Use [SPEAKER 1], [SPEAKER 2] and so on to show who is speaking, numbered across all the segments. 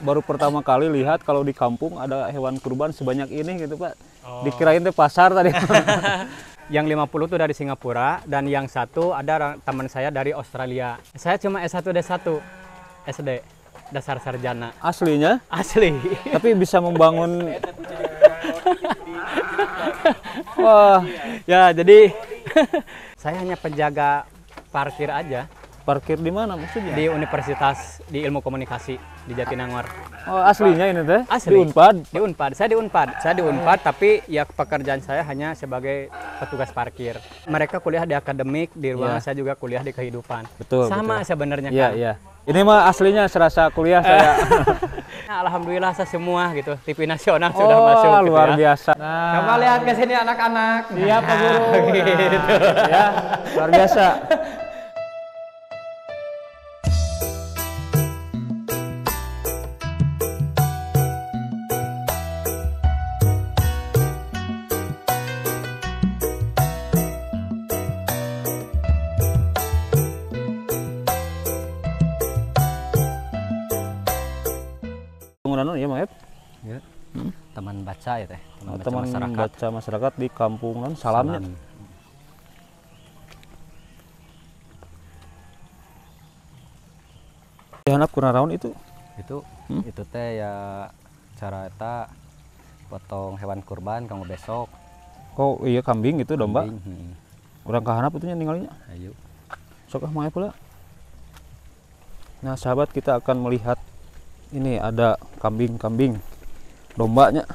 [SPEAKER 1] baru pertama kali lihat kalau di kampung ada hewan kurban sebanyak ini gitu Pak. Dikirain teh pasar tadi.
[SPEAKER 2] Yang 50 tuh dari Singapura dan yang satu ada teman saya dari Australia. Saya cuma S1 D1 SD dasar sarjana.
[SPEAKER 1] Aslinya?
[SPEAKER 2] Asli.
[SPEAKER 1] Tapi bisa membangun. Wah,
[SPEAKER 2] Ya, jadi saya hanya penjaga parkir aja
[SPEAKER 1] parkir di mana maksudnya?
[SPEAKER 2] di Universitas di Ilmu Komunikasi di Jatinangor.
[SPEAKER 1] Oh, aslinya ini teh?
[SPEAKER 2] Asli.
[SPEAKER 1] Di Unpad?
[SPEAKER 2] Di Unpad. Saya di Unpad. Saya di Unpad, tapi ya pekerjaan saya hanya sebagai petugas parkir. Mereka kuliah di akademik, di ruangan saya juga kuliah di kehidupan.
[SPEAKER 1] Betul.
[SPEAKER 2] Sama sebenarnya
[SPEAKER 1] Iya,
[SPEAKER 2] kan.
[SPEAKER 1] iya. Ini mah aslinya serasa kuliah saya.
[SPEAKER 2] Nah, alhamdulillah saya semua gitu. TV nasional sudah masuk gitu
[SPEAKER 1] luar
[SPEAKER 2] ya.
[SPEAKER 1] biasa.
[SPEAKER 2] Coba lihat ke sini anak-anak.
[SPEAKER 1] Iya, Pak Guru.
[SPEAKER 2] Gitu.
[SPEAKER 1] Ya, luar biasa. Bangunan ya, Maep?
[SPEAKER 2] Ya. Teman baca ya teh.
[SPEAKER 1] Teman baca masyarakat di kampungan Salamnya. Dihanap kurang itu.
[SPEAKER 2] Itu teh ya cara eta potong hewan kurban kanggo besok.
[SPEAKER 1] Oh iya kambing itu domba.
[SPEAKER 2] Kambing,
[SPEAKER 1] Kurang kahanap itunya ninggalinya.
[SPEAKER 2] Ayo.
[SPEAKER 1] Sok ah Maep pula. Nah, sahabat, kita akan melihat ini ada kambing dombanya.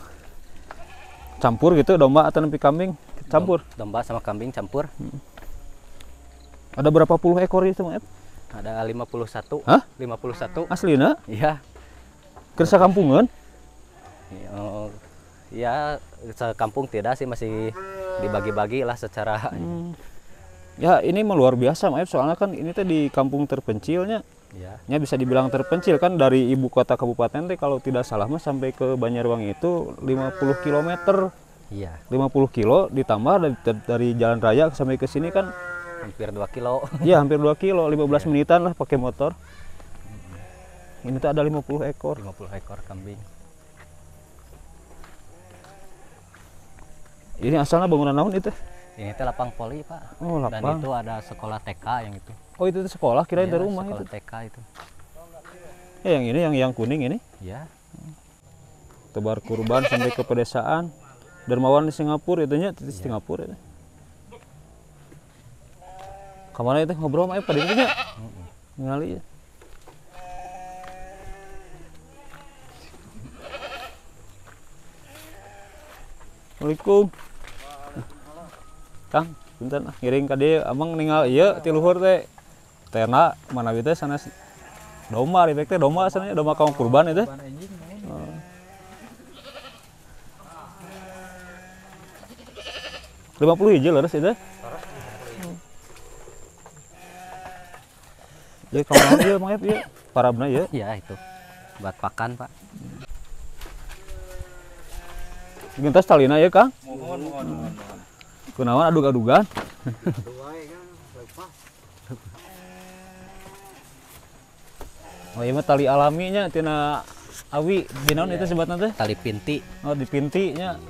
[SPEAKER 1] Campur gitu, domba atau nempi kambing campur.
[SPEAKER 2] Domba sama kambing campur.
[SPEAKER 1] Ada berapa puluh ekor itu, Maep?
[SPEAKER 2] Ada 51.
[SPEAKER 1] Hah?
[SPEAKER 2] 51.
[SPEAKER 1] Aslinya?
[SPEAKER 2] Iya.
[SPEAKER 1] Kersa kampungan?
[SPEAKER 2] Ya, sekampung tidak sih, masih dibagi-bagi lah secara.
[SPEAKER 1] Ya ini mah luar biasa, Maef, soalnya kan ini teh di kampung terpencilnya.
[SPEAKER 2] Ya.
[SPEAKER 1] Ya bisa dibilang terpencil kan, dari ibu kota kabupaten teh kalau tidak salah mah sampai ke Banjarwangi itu 50 km.
[SPEAKER 2] Iya.
[SPEAKER 1] 50 kilo ditambah dari jalan raya sampai ke sini kan
[SPEAKER 2] Hampir 2 kilo.
[SPEAKER 1] ya hampir 2 kilo, 15 menitan lah pakai motor. Ini tuh ada 50 ekor.
[SPEAKER 2] 50 ekor kambing.
[SPEAKER 1] Ini asalnya bangunan naon itu?
[SPEAKER 2] Ini teh lapang poli, Pak.
[SPEAKER 1] Oh,
[SPEAKER 2] Dan
[SPEAKER 1] lapang.
[SPEAKER 2] itu ada sekolah TK yang itu.
[SPEAKER 1] Oh, itu tuh sekolah, kirain
[SPEAKER 2] Iya,
[SPEAKER 1] dari rumah
[SPEAKER 2] sekolah
[SPEAKER 1] itu.
[SPEAKER 2] TK itu.
[SPEAKER 1] Ya yang ini yang kuning ini.
[SPEAKER 2] Ya.
[SPEAKER 1] Tebar kurban sampai ke pedesaan. Dermawan di Singapura itunya, di Singapura itu. Kemana itu ngobrol sama pada itu nya? Ngali ya. Assalamualaikum. Kang, punten ngiring ka dieu amang ninggal ieu ti luhur teh. Terna mana teh sanes domba ribek teh domba asalnya domba kaum kurban itu. Oh. 50 hiji leres itu. Ya kamu ieu mah ieu parabna ieu.
[SPEAKER 2] Iya itu. Buat pakan, Pak.
[SPEAKER 1] Gentas talina ya Kang?
[SPEAKER 3] Mohon.
[SPEAKER 1] Kunaon adug-adugan? Oh iya mah tali alaminya tina awi dinaon itu sebatna teh?
[SPEAKER 2] Tali pinti.
[SPEAKER 1] Oh di pintinya.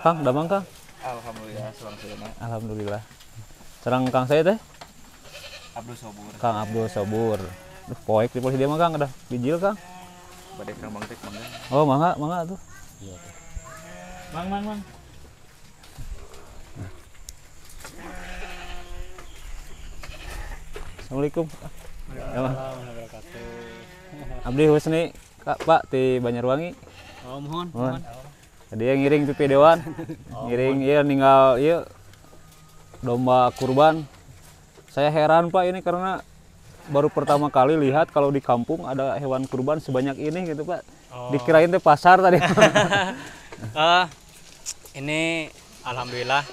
[SPEAKER 1] Kang, damang Kang?
[SPEAKER 3] Alhamdulillah, selang-selena.
[SPEAKER 1] Alhamdulillah. Sareng Kang saya teh?
[SPEAKER 3] Abdul Sobur.
[SPEAKER 1] Kang Abdul Sobur. Duh, poek di polisi dia mah Kang, ada bijil Kang.
[SPEAKER 3] Badai Kang Bangtek mangga.
[SPEAKER 1] Oh, mangga tuh.
[SPEAKER 2] Iya.
[SPEAKER 3] Mang.
[SPEAKER 1] Assalamualaikum. Abdi Husni, Pak di Banjarwangi.
[SPEAKER 2] Oh, mohon.
[SPEAKER 1] Tadi yang ngiring pipi dewan. Ngiring iya ninggal iya domba kurban. Saya heran Pak ini karena baru pertama kali lihat kalau di kampung ada hewan kurban sebanyak ini gitu Pak. Dikirain teh pasar tadi.
[SPEAKER 2] Ini alhamdulillah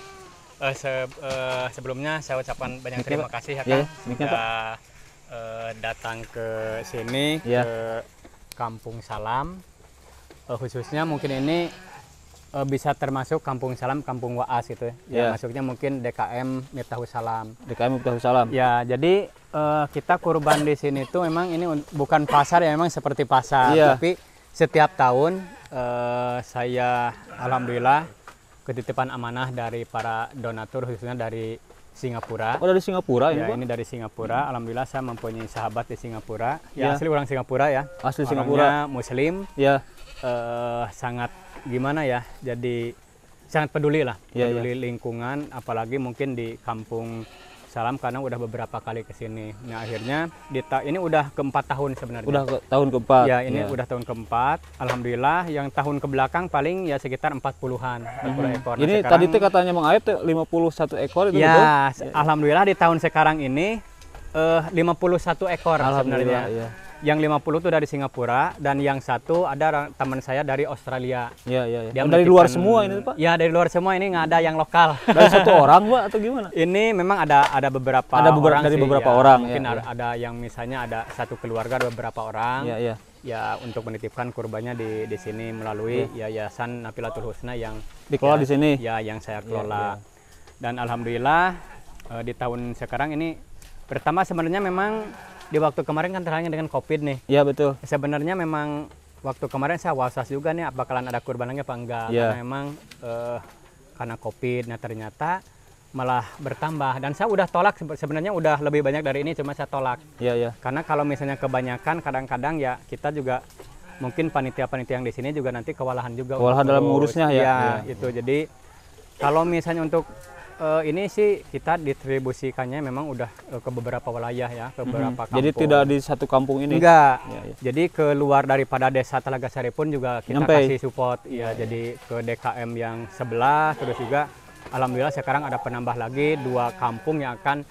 [SPEAKER 2] sebelumnya saya ucapkan banyak terima kasih ya
[SPEAKER 1] Iya,
[SPEAKER 2] Kang
[SPEAKER 1] miknya,
[SPEAKER 2] sudah datang ke sini
[SPEAKER 1] Iya.
[SPEAKER 2] ke Kampung Salam. Khususnya mungkin ini bisa termasuk Kampung Salam, Kampung Waas gitu ya.
[SPEAKER 1] Iya.
[SPEAKER 2] Masuknya mungkin DKM Miftahus Salam.
[SPEAKER 1] DKM Miftahus Salam.
[SPEAKER 2] Ya, jadi Kita kurban di sini tuh memang ini bukan pasar ya, memang seperti pasar.
[SPEAKER 1] Iya.
[SPEAKER 2] Tapi setiap tahun saya alhamdulillah ketitipan amanah dari para donatur khususnya dari Singapura.
[SPEAKER 1] Oh, dari Singapura ini,
[SPEAKER 2] Ya,
[SPEAKER 1] Pak?
[SPEAKER 2] ini dari Singapura. Alhamdulillah saya mempunyai sahabat di Singapura.
[SPEAKER 1] Ya.
[SPEAKER 2] Ya, asli orang Singapura ya.
[SPEAKER 1] Asli
[SPEAKER 2] Orangnya
[SPEAKER 1] Singapura.
[SPEAKER 2] Muslim.
[SPEAKER 1] Ya,
[SPEAKER 2] Sangat gimana ya? Jadi sangat peduli lah,
[SPEAKER 1] Ya,
[SPEAKER 2] peduli lingkungan, apalagi mungkin di Kampung Salam karena udah beberapa kali ke sini. Nah, akhirnya ini udah keempat tahun sebenarnya.
[SPEAKER 1] udah tahun keempat.
[SPEAKER 2] Ya, ini udah tahun keempat. Alhamdulillah, yang tahun kebelakang paling ya sekitar 40-an, 40 ekor. Nah,
[SPEAKER 1] Ini
[SPEAKER 2] sekarang-
[SPEAKER 1] tadi tuh katanya Mang Aep tuh 51 ekor itu betul?
[SPEAKER 2] Ya, alhamdulillah di tahun sekarang ini 51 ekor
[SPEAKER 1] Alhamdulillah,
[SPEAKER 2] sebenarnya.
[SPEAKER 1] iya.
[SPEAKER 2] Yang 50 tuh dari Singapura dan yang satu ada teman saya dari Australia.
[SPEAKER 1] Iya, iya, iya.
[SPEAKER 2] Dia
[SPEAKER 1] Oh, dari luar
[SPEAKER 2] menitipkan-
[SPEAKER 1] semua ini, Pak?
[SPEAKER 2] Ya, dari luar semua, ini nggak ada yang lokal.
[SPEAKER 1] Dari satu orang, Pak, atau gimana?
[SPEAKER 2] Ini memang ada beberapa
[SPEAKER 1] Ada
[SPEAKER 2] orang
[SPEAKER 1] dari
[SPEAKER 2] sih,
[SPEAKER 1] beberapa
[SPEAKER 2] ya.
[SPEAKER 1] orang,
[SPEAKER 2] Mungkin
[SPEAKER 1] ya,
[SPEAKER 2] ada yang misalnya ada satu keluarga ada beberapa orang.
[SPEAKER 1] Iya, iya.
[SPEAKER 2] Ya, untuk menitipkan kurbannya di sini melalui Yayasan Nafilatul Husna yang
[SPEAKER 1] Dikelola
[SPEAKER 2] ya,
[SPEAKER 1] di sini.
[SPEAKER 2] Ya, yang saya kelola.
[SPEAKER 1] iya.
[SPEAKER 2] Dan alhamdulillah di tahun sekarang ini pertama sebenarnya memang di waktu kemarin kan terhalangnya dengan Covid nih.
[SPEAKER 1] Iya, betul.
[SPEAKER 2] Sebenarnya memang waktu kemarin saya was-was juga nih bakalan ada kurban lagi apa enggak.
[SPEAKER 1] Iya.
[SPEAKER 2] Karena memang karena Covid, nah ternyata malah bertambah dan saya udah tolak, sebenarnya udah lebih banyak dari ini, cuma saya tolak.
[SPEAKER 1] Iya, iya.
[SPEAKER 2] Karena kalau misalnya kebanyakan kadang-kadang ya kita juga mungkin panitia-panitia yang di sini juga nanti kewalahan juga.
[SPEAKER 1] Kewalahan
[SPEAKER 2] untuk
[SPEAKER 1] dalam
[SPEAKER 2] ngurus.
[SPEAKER 1] mengurusnya ya?
[SPEAKER 2] Iya,
[SPEAKER 1] Iya.
[SPEAKER 2] itu. Jadi kalau misalnya untuk ini sih kita distribusikannya memang udah ke beberapa wilayah ya, ke beberapa kampung.
[SPEAKER 1] Jadi tidak di satu kampung ini?
[SPEAKER 2] Enggak.
[SPEAKER 1] Iya, iya.
[SPEAKER 2] Jadi keluar daripada desa Telaga Sari pun juga kita
[SPEAKER 1] Nyampe.
[SPEAKER 2] kasih support. Ya, jadi ke DKM yang sebelah, terus juga alhamdulillah sekarang ada penambah lagi 2 kampung yang akan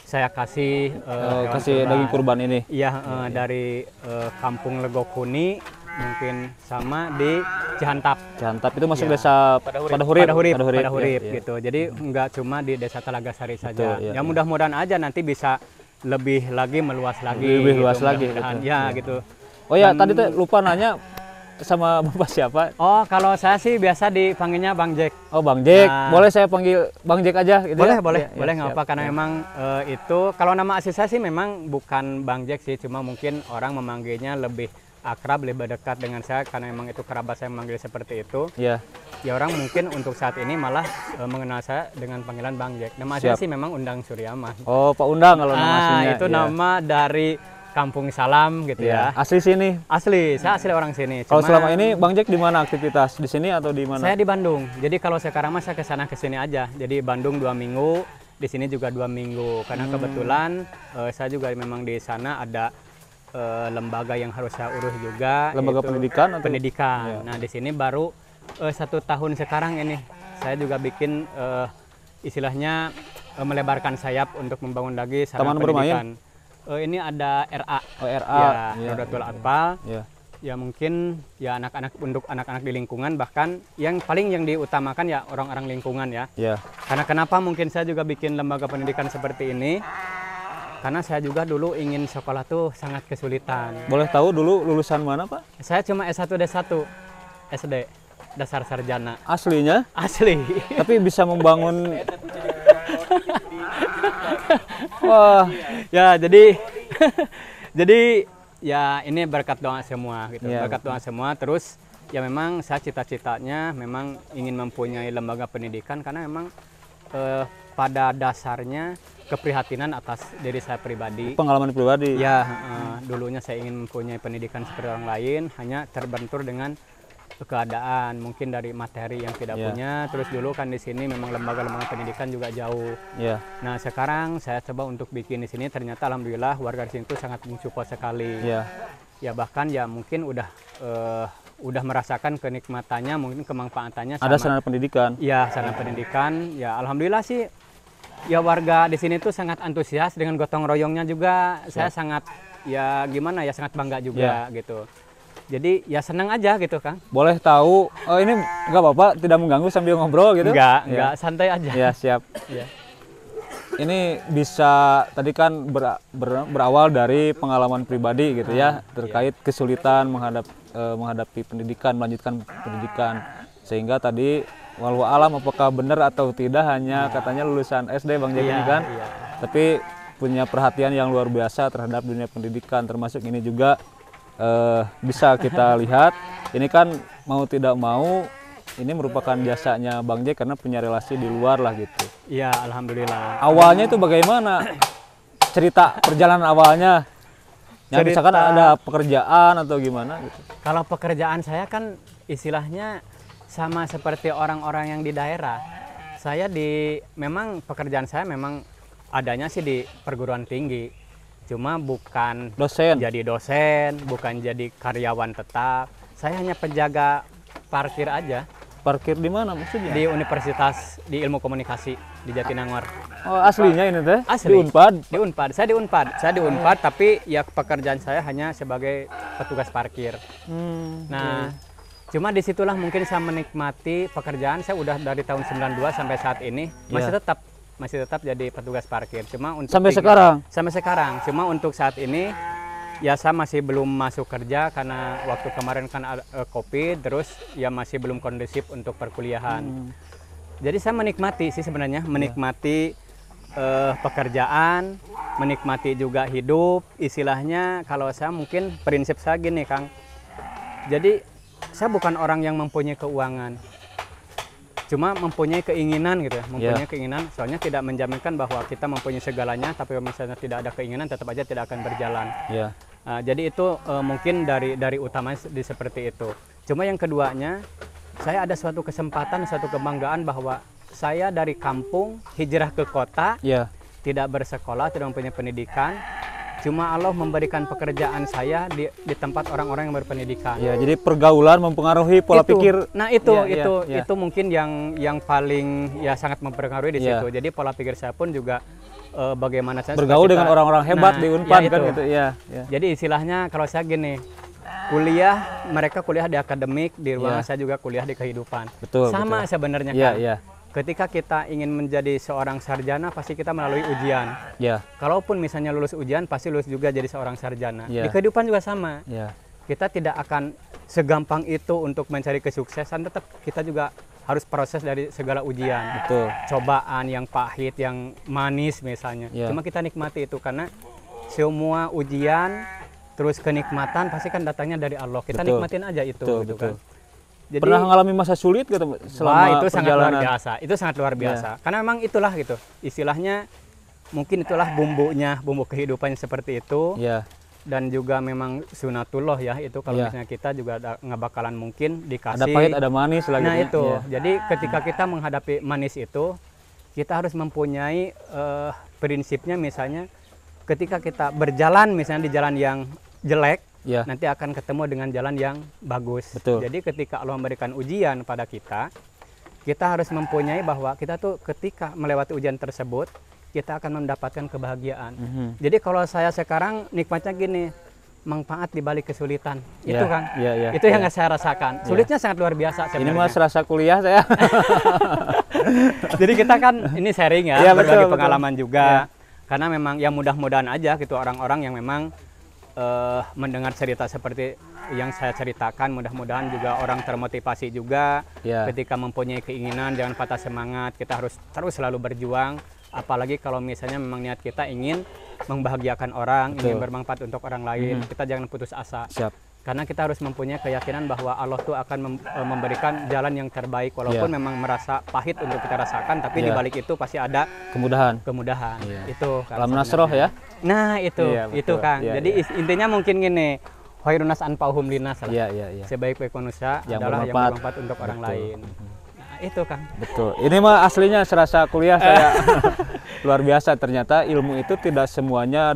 [SPEAKER 2] saya kasih hewan
[SPEAKER 1] Kasih daging kurban ini?
[SPEAKER 2] Iya, dari Kampung Legokuni mungkin sama di Cihantap.
[SPEAKER 1] Cihantap itu masuk
[SPEAKER 2] Iya.
[SPEAKER 1] desa Padahurip.
[SPEAKER 2] Padahurip
[SPEAKER 1] Iya, iya.
[SPEAKER 2] gitu. Jadi enggak cuma di desa Telaga Sari saja.
[SPEAKER 1] iya,
[SPEAKER 2] Ya
[SPEAKER 1] iya.
[SPEAKER 2] mudah-mudahan aja nanti bisa lebih lagi meluas lagi.
[SPEAKER 1] Lebih luas
[SPEAKER 2] gitu,
[SPEAKER 1] lagi,
[SPEAKER 2] mudah-mudahan.
[SPEAKER 1] betul.
[SPEAKER 2] Ya
[SPEAKER 1] Iya.
[SPEAKER 2] gitu.
[SPEAKER 1] Oh ya,
[SPEAKER 2] Dan-
[SPEAKER 1] tadi tuh lupa nanya sama Bapak siapa?
[SPEAKER 2] Oh, kalau saya sih biasa dipanggilnya Bang Jack.
[SPEAKER 1] Oh, Bang Jack.
[SPEAKER 2] Nah.
[SPEAKER 1] Boleh saya panggil Bang Jack aja gitu
[SPEAKER 2] Boleh,
[SPEAKER 1] ya?
[SPEAKER 2] boleh,
[SPEAKER 1] Iya, iya,
[SPEAKER 2] boleh nggak
[SPEAKER 1] siap.
[SPEAKER 2] apa karena
[SPEAKER 1] Iya.
[SPEAKER 2] memang itu kalau nama asli saya sih memang bukan Bang Jack sih, cuma mungkin orang memanggilnya lebih akrab, lebih dekat dengan saya karena memang itu kerabat saya memanggil seperti itu.
[SPEAKER 1] Iya.
[SPEAKER 2] Ya orang mungkin untuk saat ini malah mengenal saya dengan panggilan Bang Jack. Nama asli
[SPEAKER 1] Siap.
[SPEAKER 2] sih memang Undang Suryaman.
[SPEAKER 1] Oh, Pak Undang kalau nama aslinya.
[SPEAKER 2] Itu
[SPEAKER 1] Iya.
[SPEAKER 2] nama dari Kampung Salam gitu
[SPEAKER 1] Iya.
[SPEAKER 2] ya.
[SPEAKER 1] Asli sini.
[SPEAKER 2] Asli, saya asli orang sini.
[SPEAKER 1] Kalau
[SPEAKER 2] Cuma
[SPEAKER 1] selama ini Bang Jack di mana aktivitas? Di sini atau di mana?
[SPEAKER 2] saya di Bandung. Jadi kalau sekarang mah saya ke sana ke sini aja. Jadi Bandung 2 minggu, di sini juga 2 minggu. Karena kebetulan saya juga memang di sana ada lembaga yang harus saya urus juga.
[SPEAKER 1] Lembaga
[SPEAKER 2] yaitu
[SPEAKER 1] pendidikan atau?
[SPEAKER 2] pendidikan.
[SPEAKER 1] Iya.
[SPEAKER 2] Nah, di sini baru 1 tahun sekarang ini saya juga bikin istilahnya melebarkan sayap untuk membangun lagi sarana
[SPEAKER 1] Taman bermain?
[SPEAKER 2] pendidikan. Ini ada RA.
[SPEAKER 1] Oh, RA.
[SPEAKER 2] Ya,
[SPEAKER 1] Iya.
[SPEAKER 2] Rodatul Atfal.
[SPEAKER 1] Iya.
[SPEAKER 2] Ya mungkin ya anak-anak untuk anak-anak di lingkungan, bahkan yang paling yang diutamakan ya orang-orang lingkungan ya.
[SPEAKER 1] Iya.
[SPEAKER 2] Karena kenapa mungkin saya juga bikin lembaga pendidikan seperti ini? Karena saya juga dulu ingin sekolah tuh sangat kesulitan.
[SPEAKER 1] Boleh tahu dulu lulusan mana, Pak?
[SPEAKER 2] Saya cuma S1 D1 SD, dasar sarjana.
[SPEAKER 1] Aslinya,
[SPEAKER 2] Asli.
[SPEAKER 1] tapi bisa membangun. Wah,
[SPEAKER 2] Ya, jadi jadi ya ini berkat doa semua gitu.
[SPEAKER 1] Iya,
[SPEAKER 2] Berkat doa semua, terus ya memang saya cita-citanya memang ingin mempunyai lembaga pendidikan karena memang pada dasarnya keprihatinan atas diri saya pribadi.
[SPEAKER 1] pengalaman pribadi.
[SPEAKER 2] Ya, dulunya saya ingin mempunyai pendidikan seperti orang lain, hanya terbentur dengan keadaan mungkin dari materi yang tidak
[SPEAKER 1] Ya.
[SPEAKER 2] punya. Terus dulu kan di sini memang lembaga-lembaga pendidikan juga jauh.
[SPEAKER 1] Iya.
[SPEAKER 2] Nah, sekarang saya coba untuk bikin di sini, ternyata alhamdulillah warga di sini tuh sangat mensupport sekali.
[SPEAKER 1] Iya.
[SPEAKER 2] Ya bahkan ya mungkin udah merasakan kenikmatannya, mungkin kemanfaatannya
[SPEAKER 1] Ada
[SPEAKER 2] sama
[SPEAKER 1] sarana pendidikan.
[SPEAKER 2] ya sarana pendidikan. Ya alhamdulillah sih ya warga di sini tuh sangat antusias dengan gotong royongnya juga. Saya sangat ya gimana ya sangat bangga juga gitu. Jadi ya senang aja gitu, Kang.
[SPEAKER 1] Boleh tahu? Oh, ini nggak apa-apa, tidak mengganggu sambil ngobrol gitu?
[SPEAKER 2] Enggak, santai aja.
[SPEAKER 1] Ya, siap.
[SPEAKER 2] Ya.
[SPEAKER 1] Ini bisa tadi kan berawal dari pengalaman pribadi gitu ya, terkait kesulitan menghadapi pendidikan, melanjutkan pendidikan, sehingga tadi walau alam apakah benar atau tidak hanya katanya lulusan SD Bang Jack ini kan,
[SPEAKER 2] Iya.
[SPEAKER 1] tapi punya perhatian yang luar biasa terhadap dunia pendidikan, termasuk ini juga bisa kita lihat. Ini kan mau tidak mau ini merupakan jasanya Bang Jack karena punya relasi di luar lah gitu.
[SPEAKER 2] Iya, alhamdulillah.
[SPEAKER 1] Awalnya itu bagaimana cerita perjalanan awalnya? Yang misalkan ada pekerjaan atau gimana gitu?
[SPEAKER 2] Kalau pekerjaan saya kan istilahnya sama seperti orang-orang yang di daerah. Saya memang pekerjaan saya memang adanya sih di perguruan tinggi. Cuma bukan
[SPEAKER 1] Dosen.
[SPEAKER 2] jadi dosen, bukan jadi karyawan tetap. Saya hanya penjaga parkir aja
[SPEAKER 1] Parkir di mana maksudnya?
[SPEAKER 2] di Universitas di Ilmu Komunikasi di Jatinangor.
[SPEAKER 1] Oh, aslinya ini teh?
[SPEAKER 2] Asli.
[SPEAKER 1] Di Unpad?
[SPEAKER 2] Di Unpad. Saya di Unpad, tapi ya pekerjaan saya hanya sebagai petugas parkir. Nah, cuma disitulah mungkin saya menikmati pekerjaan. Saya udah dari tahun 92 sampai saat ini masih tetap jadi petugas parkir. Cuma untuk
[SPEAKER 1] Sampai sekarang?
[SPEAKER 2] Sampai sekarang. Cuma untuk saat ini ya saya masih belum masuk kerja karena waktu kemarin kan COVID, terus ya masih belum kondusif untuk perkuliahan. Jadi saya menikmati sih sebenarnya, menikmati pekerjaan, menikmati juga hidup. Istilahnya kalau saya mungkin prinsip saya gini, Kang. Jadi saya bukan orang yang mempunyai keuangan, cuma mempunyai keinginan gitu ya, mempunyai keinginan. Soalnya tidak menjaminkan bahwa kita mempunyai segalanya, tapi kalau misalnya tidak ada keinginan tetap aja tidak akan berjalan. Jadi itu mungkin dari utamanya seperti itu. Cuma yang keduanya, saya ada suatu kesempatan, suatu kebanggaan bahwa saya dari kampung hijrah ke kota, tidak bersekolah, tidak mempunyai pendidikan. Cuma Allah memberikan pekerjaan saya di tempat orang-orang yang berpendidikan.
[SPEAKER 1] Ya, jadi pergaulan mempengaruhi pola pikir.
[SPEAKER 2] Nah itu mungkin yang paling ya sangat mempengaruhi di situ. Jadi pola pikir saya pun juga bagaimana saya
[SPEAKER 1] bergaul dengan orang-orang hebat di Unpad kan gitu.
[SPEAKER 2] Jadi istilahnya kalau saya gini, mereka kuliah di akademik, di ruangan saya juga kuliah di kehidupan. Sama sebenarnya kan. Ketika kita ingin menjadi seorang sarjana, pasti kita melalui ujian. Kalaupun misalnya lulus ujian, pasti lulus juga jadi seorang sarjana. Di kehidupan juga sama. Kita tidak akan segampang itu untuk mencari kesuksesan, tetap kita juga harus proses dari segala ujian. Cobaan yang pahit, yang manis misalnya. Cuma kita nikmati itu karena semua ujian, terus kenikmatan pasti kan datangnya dari Allah. Kita nikmatin aja itu. Kan. Jadi,
[SPEAKER 1] pernah mengalami masa sulit gitu selama
[SPEAKER 2] itu
[SPEAKER 1] perjalanan?
[SPEAKER 2] Sangat luar biasa. Itu sangat luar biasa. Karena memang itulah gitu. Istilahnya mungkin itulah bumbu kehidupan seperti itu. Dan juga memang sunatullah ya itu kalau misalnya kita juga nggak bakalan mungkin dikasih.
[SPEAKER 1] Ada pahit, ada manis lagi.
[SPEAKER 2] Nah itu. Jadi ketika kita menghadapi manis itu, kita harus mempunyai prinsipnya misalnya ketika kita berjalan misalnya di jalan yang jelek, nanti akan ketemu dengan jalan yang bagus. Jadi ketika Allah memberikan ujian pada kita harus mempunyai bahwa kita tuh ketika melewati ujian tersebut, kita akan mendapatkan kebahagiaan. Jadi kalau saya sekarang nikmatnya gini, manfaat di balik kesulitan. Itu kan, itu yang saya rasakan. Sulitnya sangat luar biasa sebenarnya. Ini
[SPEAKER 1] mas rasa kuliah saya.
[SPEAKER 2] Jadi kita kan ini sharing ya, berbagi pengalaman juga. Karena memang ya mudah-mudahan aja gitu orang-orang yang memang mendengar cerita seperti yang saya ceritakan, mudah-mudahan juga orang termotivasi juga ketika mempunyai keinginan, jangan patah semangat, kita harus terus selalu berjuang, apalagi kalau misalnya memang niat kita ingin membahagiakan orang, ingin bermanfaat untuk orang lain, kita jangan putus asa. Karena kita harus mempunyai keyakinan bahwa Allah tuh akan memberikan jalan yang terbaik, walaupun memang merasa pahit untuk kita rasakan, tapi di balik itu pasti ada kemudahan. Itu
[SPEAKER 1] Alam nasroh ya.
[SPEAKER 2] Nah itu Kang. Jadi intinya mungkin gini, khairun nas anfa'uhum linnas lah. Sebaik-baik manusia adalah yang bermanfaat untuk orang lain. Nah itu Kang.
[SPEAKER 1] Ini mah aslinya serasa kuliah saya. Luar biasa, ternyata ilmu itu tidak semuanya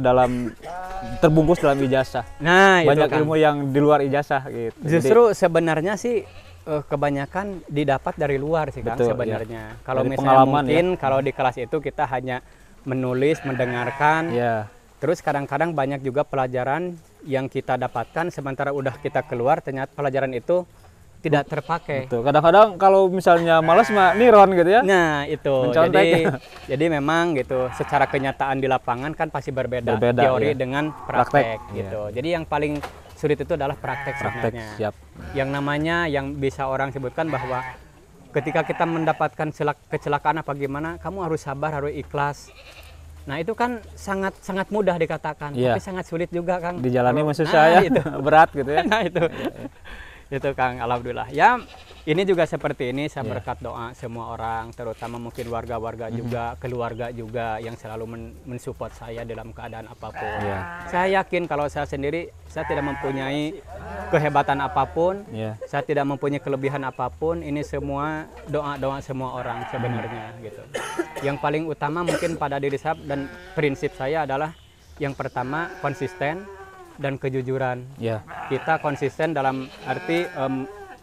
[SPEAKER 1] terbungkus dalam ijazah.
[SPEAKER 2] Nah,
[SPEAKER 1] banyak
[SPEAKER 2] itu,
[SPEAKER 1] ilmu yang di luar ijazah gitu.
[SPEAKER 2] Justru sebenarnya sih kebanyakan didapat dari luar sih Kang sebenarnya. Kalau misalnya mungkin kalau di kelas itu kita hanya menulis, mendengarkan. Terus kadang-kadang banyak juga pelajaran yang kita dapatkan sementara udah kita keluar ternyata pelajaran itu tidak terpakai.
[SPEAKER 1] Kadang-kadang kalau misalnya malas mah niron gitu ya.
[SPEAKER 2] Nah itu. Jadi memang gitu. Secara kenyataan di lapangan kan pasti berbeda teori dengan praktek gitu. Jadi yang paling sulit itu adalah praktek sebenarnya. Yang namanya yang bisa orang sebutkan bahwa ketika kita mendapatkan kecelakaan apa gimana, kamu harus sabar, harus ikhlas. Nah itu kan sangat sangat mudah dikatakan,
[SPEAKER 1] Iya.
[SPEAKER 2] tapi sangat sulit juga Kang.
[SPEAKER 1] Dijalani
[SPEAKER 2] Kalau-
[SPEAKER 1] maksud
[SPEAKER 2] nah,
[SPEAKER 1] saya
[SPEAKER 2] itu.
[SPEAKER 1] berat gitu ya.
[SPEAKER 2] Nah itu Kang, alhamdulillah. Ya ini juga seperti ini saya
[SPEAKER 1] Iya.
[SPEAKER 2] berkat doa semua orang, terutama mungkin warga-warga juga, keluarga juga yang selalu mensupport saya dalam keadaan apapun.
[SPEAKER 1] Iya.
[SPEAKER 2] Saya yakin kalau saya sendiri saya tidak mempunyai kehebatan apapun,
[SPEAKER 1] Iya.
[SPEAKER 2] saya tidak mempunyai kelebihan apapun. Ini semua doa-doa semua orang sebenarnya gitu. Yang paling utama mungkin pada diri saya dan prinsip saya adalah yang pertama konsisten dan kejujuran.
[SPEAKER 1] Iya.
[SPEAKER 2] Kita konsisten dalam arti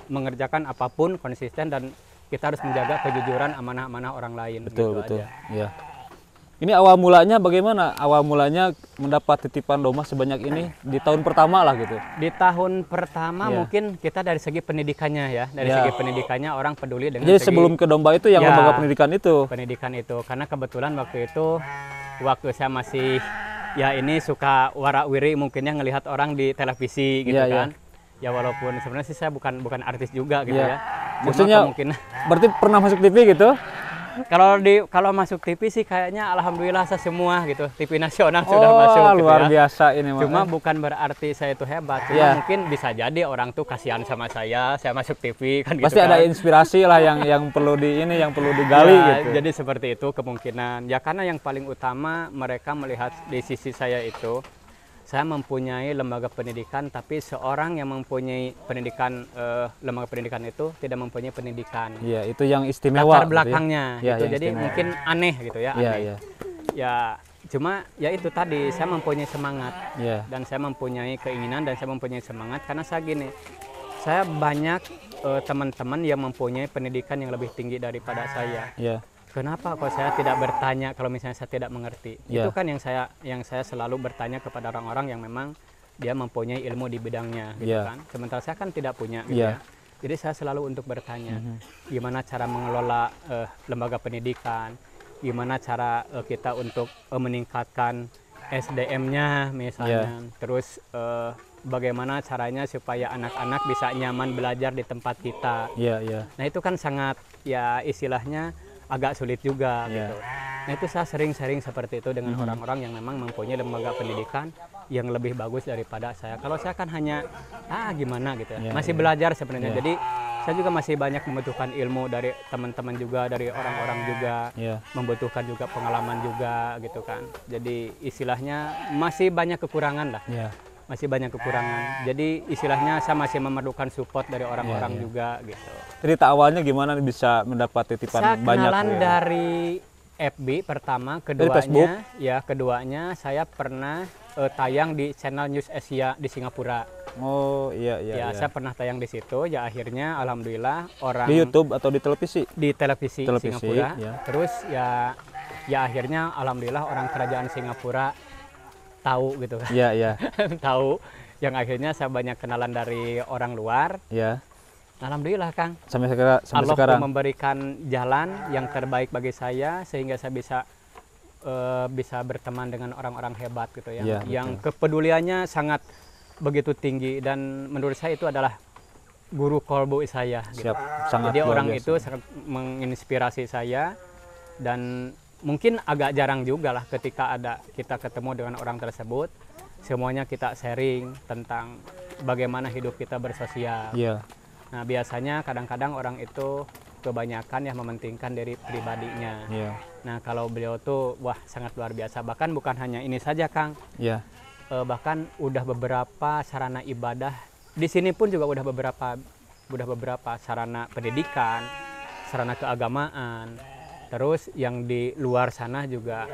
[SPEAKER 2] mengerjakan apapun konsisten dan kita harus menjaga kejujuran amanah-amanah orang lain.
[SPEAKER 1] Betul,
[SPEAKER 2] gitu
[SPEAKER 1] betul.
[SPEAKER 2] aja.
[SPEAKER 1] Iya. Ini awal mulanya bagaimana? Awal mulanya mendapat titipan domba sebanyak ini di tahun pertama lah gitu.
[SPEAKER 2] Di tahun pertama
[SPEAKER 1] Iya.
[SPEAKER 2] mungkin kita dari segi pendidikannya ya, dari
[SPEAKER 1] Iya.
[SPEAKER 2] segi pendidikannya orang peduli dengan
[SPEAKER 1] Jadi
[SPEAKER 2] segi
[SPEAKER 1] sebelum ke domba itu yang
[SPEAKER 2] Ya.
[SPEAKER 1] lembaga pendidikan itu.
[SPEAKER 2] pendidikan itu. Karena kebetulan waktu saya masih ya ini suka warak-wiri mungkinnya ngelihat orang di televisi gitu
[SPEAKER 1] Iya, iya.
[SPEAKER 2] kan. Ya walaupun sebenarnya sih saya bukan artis juga gitu
[SPEAKER 1] Iya.
[SPEAKER 2] ya. Cuma
[SPEAKER 1] Maksudnya
[SPEAKER 2] kemungkinan
[SPEAKER 1] berarti pernah masuk TV gitu?
[SPEAKER 2] kalau masuk TV sih kayaknya alhamdulillah saya semua gitu. TV nasional sudah masuk gitu
[SPEAKER 1] luar
[SPEAKER 2] ya.
[SPEAKER 1] biasa ini mah.
[SPEAKER 2] Cuma bukan berarti saya itu hebat. Cuma
[SPEAKER 1] Iya.
[SPEAKER 2] mungkin bisa jadi orang tuh kasihan sama saya masuk TV kan gitu.
[SPEAKER 1] Pasti ada
[SPEAKER 2] kan.
[SPEAKER 1] inspirasi lah yang perlu yang perlu digali
[SPEAKER 2] Ya,
[SPEAKER 1] gitu.
[SPEAKER 2] jadi seperti itu kemungkinan. Ya karena yang paling utama mereka melihat di sisi saya itu, saya mempunyai lembaga pendidikan, tapi seorang yang mempunyai pendidikan, lembaga pendidikan itu tidak mempunyai pendidikan.
[SPEAKER 1] Iya, itu yang istimewa.
[SPEAKER 2] Latar
[SPEAKER 1] gitu ya.
[SPEAKER 2] belakangnya
[SPEAKER 1] Iya,
[SPEAKER 2] gitu.
[SPEAKER 1] yang
[SPEAKER 2] Jadi
[SPEAKER 1] istimewa.
[SPEAKER 2] mungkin aneh gitu ya.
[SPEAKER 1] Iya,
[SPEAKER 2] Aneh.
[SPEAKER 1] iya.
[SPEAKER 2] Ya cuma ya itu tadi saya mempunyai semangat
[SPEAKER 1] Iya.
[SPEAKER 2] dan saya mempunyai keinginan dan saya mempunyai semangat karena saya gini. Saya banyak teman-teman yang mempunyai pendidikan yang lebih tinggi daripada saya.
[SPEAKER 1] Iya.
[SPEAKER 2] Kenapa kok saya tidak bertanya kalau misalnya saya tidak mengerti?
[SPEAKER 1] Ya.
[SPEAKER 2] Itu kan yang saya selalu bertanya kepada orang-orang yang memang dia mempunyai ilmu di bidangnya gitu
[SPEAKER 1] Ya.
[SPEAKER 2] kan. Sementara saya kan tidak punya gitu
[SPEAKER 1] Ya.
[SPEAKER 2] ya. Jadi saya selalu untuk bertanya gimana cara mengelola lembaga pendidikan, gimana cara kita untuk meningkatkan SDM-nya misalnya. Terus bagaimana caranya supaya anak-anak bisa nyaman belajar di tempat kita.
[SPEAKER 1] Iya, iya.
[SPEAKER 2] Nah itu kan sangat ya istilahnya agak sulit juga
[SPEAKER 1] Iya.
[SPEAKER 2] gitu. Nah itu saya sering sharing seperti itu dengan orang-orang yang memang mempunyai lembaga pendidikan yang lebih bagus daripada saya. Kalau saya kan hanya gimana gitu ya.
[SPEAKER 1] Iya,
[SPEAKER 2] Masih
[SPEAKER 1] iya.
[SPEAKER 2] belajar sebenarnya.
[SPEAKER 1] Iya.
[SPEAKER 2] Jadi saya juga masih banyak membutuhkan ilmu dari teman-teman juga, dari orang-orang juga.
[SPEAKER 1] Iya.
[SPEAKER 2] Membutuhkan juga pengalaman juga gitu kan. Jadi istilahnya masih banyak kekurangan lah.
[SPEAKER 1] Iya.
[SPEAKER 2] Masih banyak kekurangan. Jadi istilahnya saya masih memerlukan support dari orang-orang
[SPEAKER 1] Iya.
[SPEAKER 2] juga gitu.
[SPEAKER 1] Cerita awalnya gimana bisa mendapat titipan
[SPEAKER 2] Saya
[SPEAKER 1] banyak?
[SPEAKER 2] kenalan
[SPEAKER 1] ya?
[SPEAKER 2] dari FB pertama,
[SPEAKER 1] Facebook?
[SPEAKER 2] keduanya saya pernah tayang di channel News Asia di Singapura.
[SPEAKER 1] Oh, iya, iya,
[SPEAKER 2] Ya,
[SPEAKER 1] iya.
[SPEAKER 2] saya pernah tayang di situ. Ya akhirnya alhamdulillah orang
[SPEAKER 1] Di YouTube atau di televisi?
[SPEAKER 2] di televisi Singapura.
[SPEAKER 1] ya.
[SPEAKER 2] Terus ya akhirnya alhamdulillah orang kerajaan Singapura tahu gitu kan.
[SPEAKER 1] Iya, iya.
[SPEAKER 2] Tahu yang akhirnya saya banyak kenalan dari orang luar.
[SPEAKER 1] Iya.
[SPEAKER 2] Alhamdulillah Kang.
[SPEAKER 1] Sampai
[SPEAKER 2] Allah
[SPEAKER 1] sekarang.
[SPEAKER 2] memberikan jalan yang terbaik bagi saya sehingga saya bisa berteman dengan orang-orang hebat gitu ya,
[SPEAKER 1] Iya,
[SPEAKER 2] yang
[SPEAKER 1] betul.
[SPEAKER 2] kepeduliannya sangat begitu tinggi dan menurut saya itu adalah guru kolbu saya gitu.
[SPEAKER 1] Siap, sangat
[SPEAKER 2] Jadi
[SPEAKER 1] luar
[SPEAKER 2] orang
[SPEAKER 1] biasa.
[SPEAKER 2] itu sangat menginspirasi saya dan mungkin agak jarang juga lah ketika kita ketemu dengan orang tersebut, semuanya kita sharing tentang bagaimana hidup kita bersosial.
[SPEAKER 1] Iya.
[SPEAKER 2] Nah biasanya kadang-kadang orang itu kebanyakan ya mementingkan dari pribadinya.
[SPEAKER 1] Iya.
[SPEAKER 2] Nah kalau beliau tuh wah sangat luar biasa. Bahkan bukan hanya ini saja Kang,
[SPEAKER 1] Iya.
[SPEAKER 2] bahkan udah beberapa sarana ibadah di sini pun juga udah beberapa sarana pendidikan, sarana keagamaan. Terus yang di luar sana juga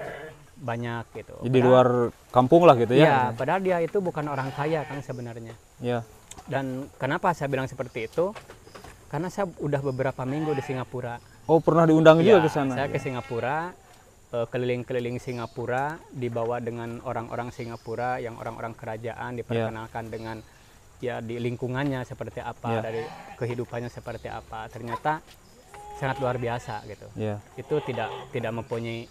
[SPEAKER 2] banyak gitu.
[SPEAKER 1] Jadi luar kampung lah gitu
[SPEAKER 2] Ya,
[SPEAKER 1] ya?
[SPEAKER 2] padahal dia itu bukan orang kaya Kang sebenarnya.
[SPEAKER 1] Iya.
[SPEAKER 2] Dan kenapa saya bilang seperti itu? Karena saya udah beberapa minggu di Singapura.
[SPEAKER 1] Oh, pernah diundang
[SPEAKER 2] Ya,
[SPEAKER 1] juga ke sana?
[SPEAKER 2] saya ke Singapura, keliling-keliling Singapura, dibawa dengan orang-orang Singapura yang orang-orang kerajaan, diperkenalkan dengan ya di lingkungannya seperti apa,
[SPEAKER 1] Ya.
[SPEAKER 2] dari kehidupannya seperti apa. Ternyata sangat luar biasa gitu.
[SPEAKER 1] Iya.
[SPEAKER 2] Itu tidak mempunyai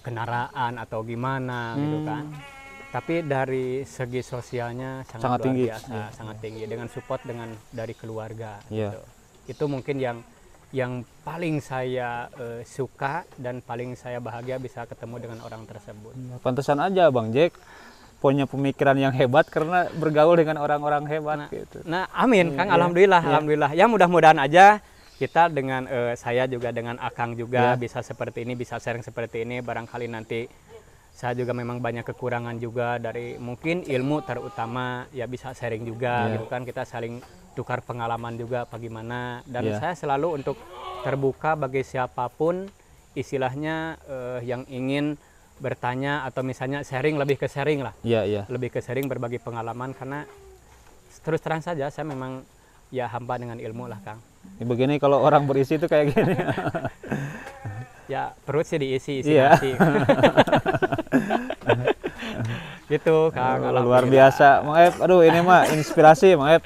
[SPEAKER 2] kendaraan atau gimana gitu kan. Tapi dari segi sosialnya sangat luar
[SPEAKER 1] tinggi.
[SPEAKER 2] biasa,
[SPEAKER 1] Iya.
[SPEAKER 2] sangat tinggi dengan support dari keluarga
[SPEAKER 1] Iya.
[SPEAKER 2] gitu. Itu mungkin yang yang paling saya suka dan paling saya bahagia bisa ketemu dengan orang tersebut.
[SPEAKER 1] Pantesan aja Bang Jack punya pemikiran yang hebat karena bergaul dengan orang-orang hebat gitu.
[SPEAKER 2] Nah, amin Kang,
[SPEAKER 1] Iya,
[SPEAKER 2] alhamdulillah,
[SPEAKER 1] iya.
[SPEAKER 2] alhamdulillah. Ya mudah-mudahan aja kita dengan saya juga dengan Akang juga
[SPEAKER 1] Iya.
[SPEAKER 2] bisa seperti ini, bisa sharing seperti ini. Barangkali nanti saya juga memang banyak kekurangan juga dari mungkin ilmu terutama, ya bisa sharing juga
[SPEAKER 1] Iya.
[SPEAKER 2] gitu kan, kita saling tukar pengalaman juga bagaimana. Dan
[SPEAKER 1] Iya.
[SPEAKER 2] saya selalu untuk terbuka bagi siapapun istilahnya yang ingin bertanya atau misalnya sharing, lebih ke sharing lah.
[SPEAKER 1] Iya, iya.
[SPEAKER 2] Lebih ke sharing, berbagi pengalaman, karena terus terang saja saya memang ya hamba dengan ilmu lah Kang.
[SPEAKER 1] Ya, begini kalau orang berisi itu kayak gini.
[SPEAKER 2] Ya perut sih diisi, isi
[SPEAKER 1] Iya.
[SPEAKER 2] nasi. Gitu Kang,
[SPEAKER 1] Luar
[SPEAKER 2] alhamdulillah.
[SPEAKER 1] biasa, Mang Ep. Aduh, ini mah inspirasi, Mang Ep.